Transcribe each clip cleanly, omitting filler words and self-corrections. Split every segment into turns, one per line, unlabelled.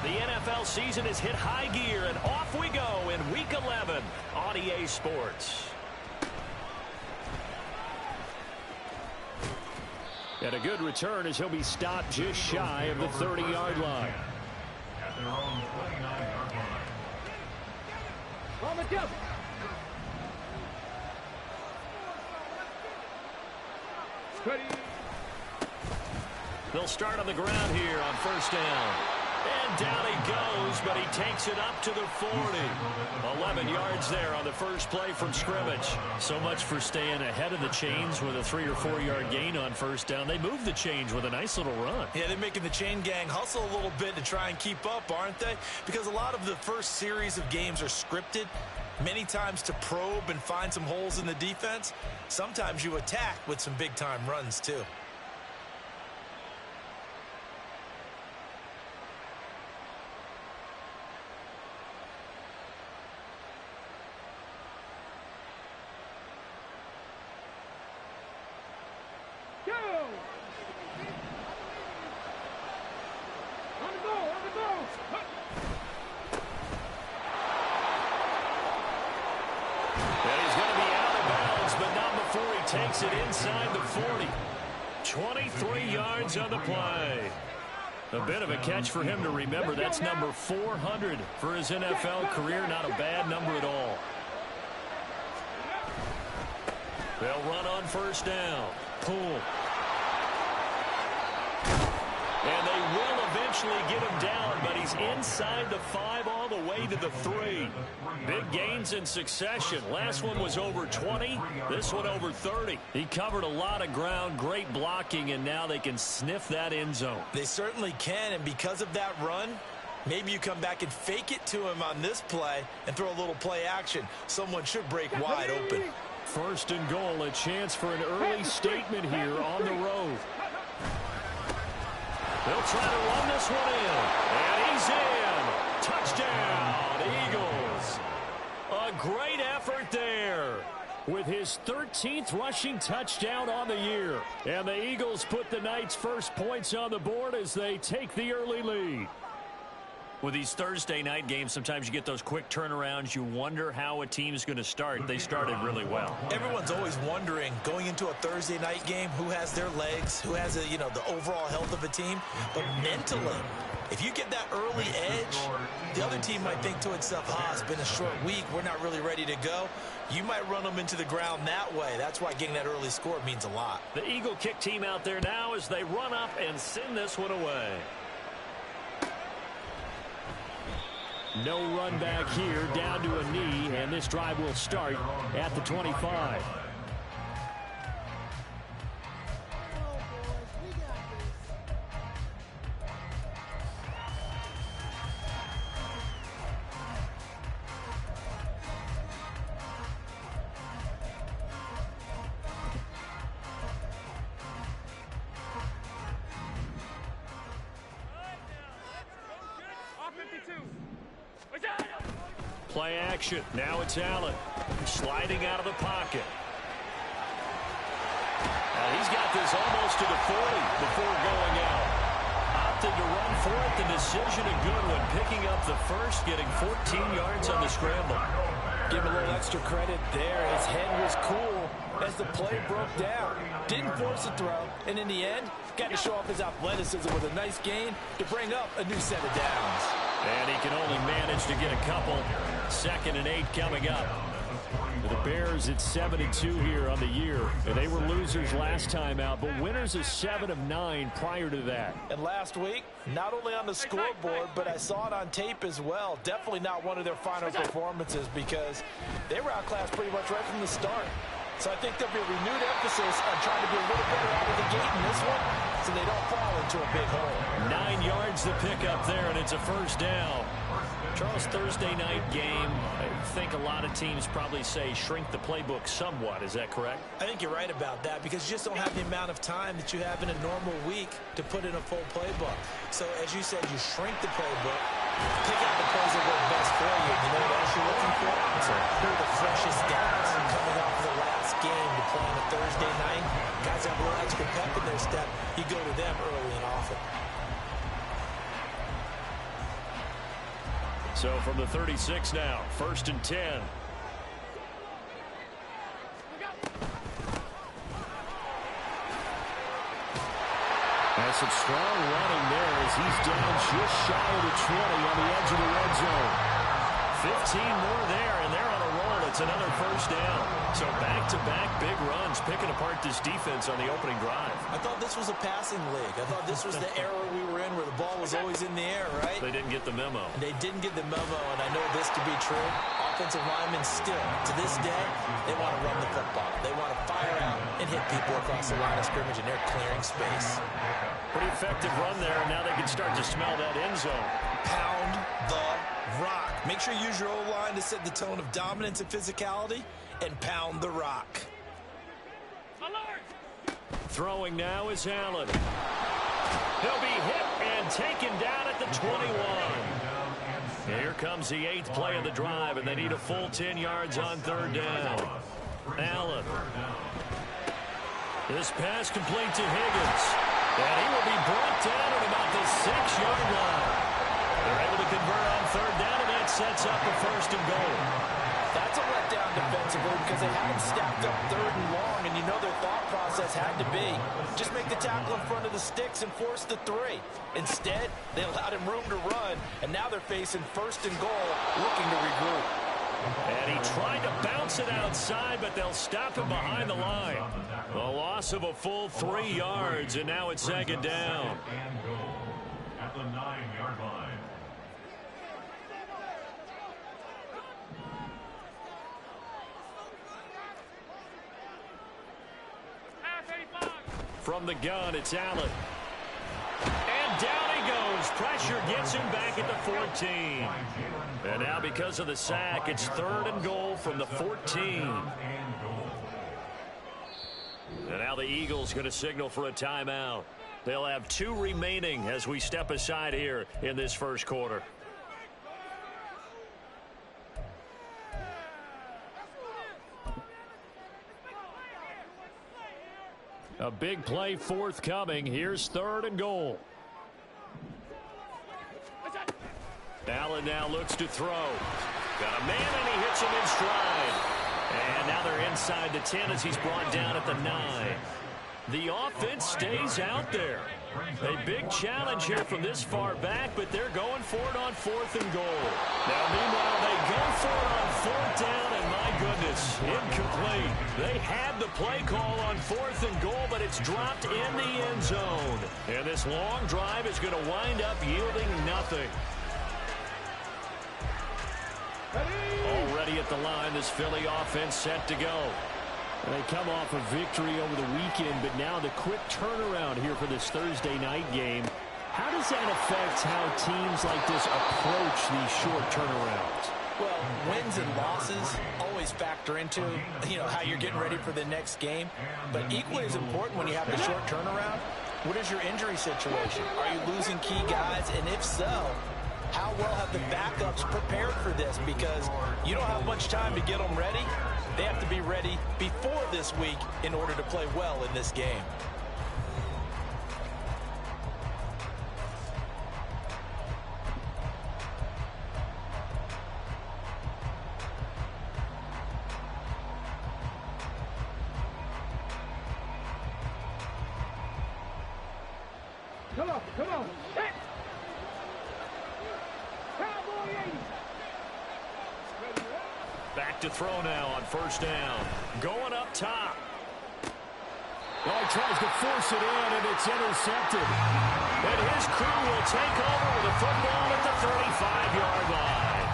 The NFL season has hit high gear, and off we go in Week 11 on EA Sports. And a good return as he'll be stopped just shy of the 30-yard line.
At their own 29-yard line.
They'll start on the ground here on first down. And down he goes, but he takes it up to the 40. 11 yards there on the first play from scrimmage. So much for staying ahead of the chains with a 3 or 4 yard gain on first down. They move the chains with a nice little run.
Yeah, they're making the chain gang hustle a little bit to try and keep up, aren't they? Because a lot of the first series of games are scripted, many times to probe and find some holes in the defense. Sometimes you attack with some big-time runs, too.
Takes it inside the 40. 23 yards on the play. A bit of a catch for him to remember. That's number 400 for his NFL career. Not a bad number at all. They'll run on first down. Poole. And they will eventually get him down, but he's inside the 5 all the way to the 3. Big gains in succession. Last one was over 20. This one over 30. He covered a lot of ground, great blocking, and now they can sniff that end zone.
They certainly can, and because of that run, maybe you come back and fake it to him on this play and throw a little play action. Someone should break wide open.
First and goal, a chance for an early statement here on the road. They'll try to run this one in. And he's in. Touchdown, Eagles. A great effort there with his 13th rushing touchdown on the year. And the Eagles put the Knights' first points on the board as they take the early lead. With these Thursday night games, sometimes you get those quick turnarounds. You wonder how a team's going to start. They started really well.
Everyone's always wondering, going into a Thursday night game, who has their legs, who has the overall health of a team. But mentally, if you get that early edge, the other team might think to itself, it's been a short week, we're not really ready to go. You might run them into the ground that way. That's why getting that early score means a lot.
The Eagle kick team out there now as they run up and send this one away. No run back here, down to a knee, and this drive will start at the 25. Play action. Now it's Allen. Sliding out of the pocket. He's got this almost to the 40 before going out. Opted to run for it. The decision a good one. Picking up the first, getting 14 yards on the scramble.
Give him a little extra credit there. His head was cool as the play broke down. Didn't force a throw. And in the end, got to show off his athleticism with a nice gain to bring up a new set of downs.
And he can only manage to get a couple. 2nd and 8 coming up. For the Bears, it's 7-2 here on the year. And they were losers last time out, but winners of 7 of 9 prior to that.
And last week, not only on the scoreboard, but I saw it on tape as well. Definitely not one of their final performances because they were outclassed pretty much right from the start. So I think there'll be a renewed emphasis on trying to be a little better out of the gate in this one so they don't fall into a big hole.
9 yards to pick up there, and it's a first down. Charles, Thursday night game, I think a lot of teams probably say shrink the playbook somewhat. Is that correct?
I think you're right about that because you just don't have the amount of time that you have in a normal week to put in a full playbook. So as you said, you shrink the playbook, pick out the plays that work best for you. You know what else you're looking for? Who are the freshest guys coming off of the last game to play on a Thursday night? Guys have a little extra pep in their step. You go to them early and often.
So from the 36 now, 1st and 10. That's some strong running there as he's down just shy of the 20 on the edge of the red zone. 15 more there, and they're on a roll. It's another 1st down. So back-to-back big runs, picking apart this defense on the opening drive.
I thought this was a passing league. I thought this was the era we were in where the ball was always in the air, right?
They didn't get the memo.
They didn't get the memo, and I know this to be true. Offensive linemen still, to this day, they want to run the football. They want to fire out and hit people across the line of scrimmage, and they're clearing space.
Pretty effective run there, and now they can start to smell that end zone.
Pound the rock. Make sure you use your O-line to set the tone of dominance and physicality, and pound the rock.
Throwing now is Allen. He'll be hit and taken down at the 21. Here comes the 8th play of the drive, and they need a full 10 yards on 3rd down. Allen. This pass complete to Higgins. And he will be brought down at about the 6-yard line. They're able to convert on 3rd down, and that sets up a 1st and goal.
That's a letdown defensively because they had him stacked up 3rd and long, and you know their thought process had to be just make the tackle in front of the sticks and force the 3. Instead, they allowed him room to run, and now they're facing 1st and goal, looking to regroup.
And he tried to bounce it outside, but they'll stop him behind the line. A loss of a full 3 yards, and now it's 2nd down.
At the 9-yard line.
From the gun, it's Allen. And down he goes. Pressure gets him back at the 14. And now because of the sack, it's 3rd and goal from the 14. And now the Eagles going to signal for a timeout. They'll have 2 remaining as we step aside here in this 1st quarter. A big play forthcoming. Here's 3rd and goal. Allen now looks to throw. Got a man, and he hits him in stride. And now they're inside the 10 as he's brought down at the 9. The offense stays out there. A big challenge here from this far back, but they're going for it on 4th and goal. Now, meanwhile, they go for it on 4th down, and my goodness, incomplete. They had the play call on 4th and goal, but it's dropped in the end zone. And this long drive is going to wind up yielding nothing. Already at the line, this Philly offense set to go.
They come off a victory over the weekend, but now the quick turnaround here for this Thursday night game. How does that affect how teams like this approach these short turnarounds?
Well, wins and losses always factor into, how you're getting ready for the next game. But equally as important when you have the short turnaround, what is your injury situation? Are you losing key guys? And if so, how well have the backups prepared for this? Because you don't have much time to get them ready. They have to be ready before this week in order to play well in this game.
Come on. Hit. Cowboy 80.
Back to throw now on 1st down. Going up top.
Oh, he tries to force it in, and it's intercepted.
And his crew will take over with a football at the 35-yard line.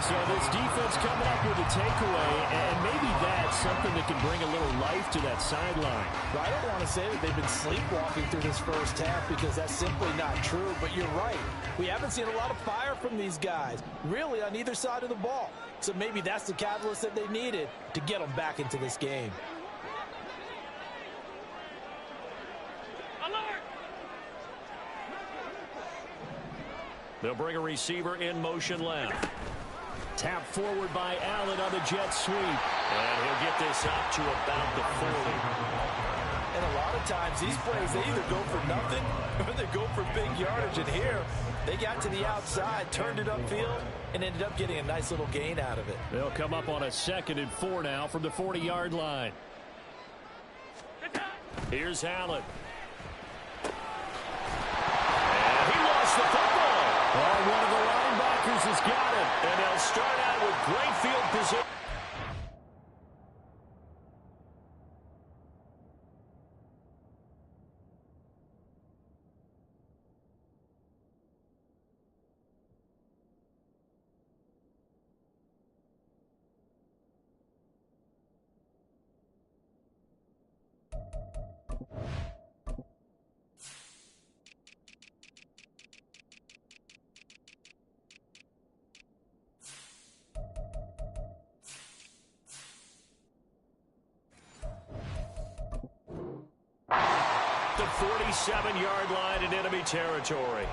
So this defense coming up with a takeaway, and maybe that's something that can bring a little life to that sideline.
Well, I don't want to say that they've been sleepwalking through this first half because that's simply not true, but you're right. We haven't seen a lot of fire from these guys, really on either side of the ball. So maybe that's the catalyst that they needed to get them back into this game.
They'll bring a receiver in motion left.
Tap forward by Allen on the jet sweep.
And he'll get this up to about the 40.
And a lot lot of times these plays, they either go for nothing or they go for big yardage. And here, they got to the outside, turned it upfield, and ended up getting a nice little gain out of it.
They'll come up on a 2nd and 4 now from the 40-yard line. Here's Allen. And he lost the football. Oh, one of the linebackers has got it.
And they'll start out with great field position. The 47-yard line in enemy territory.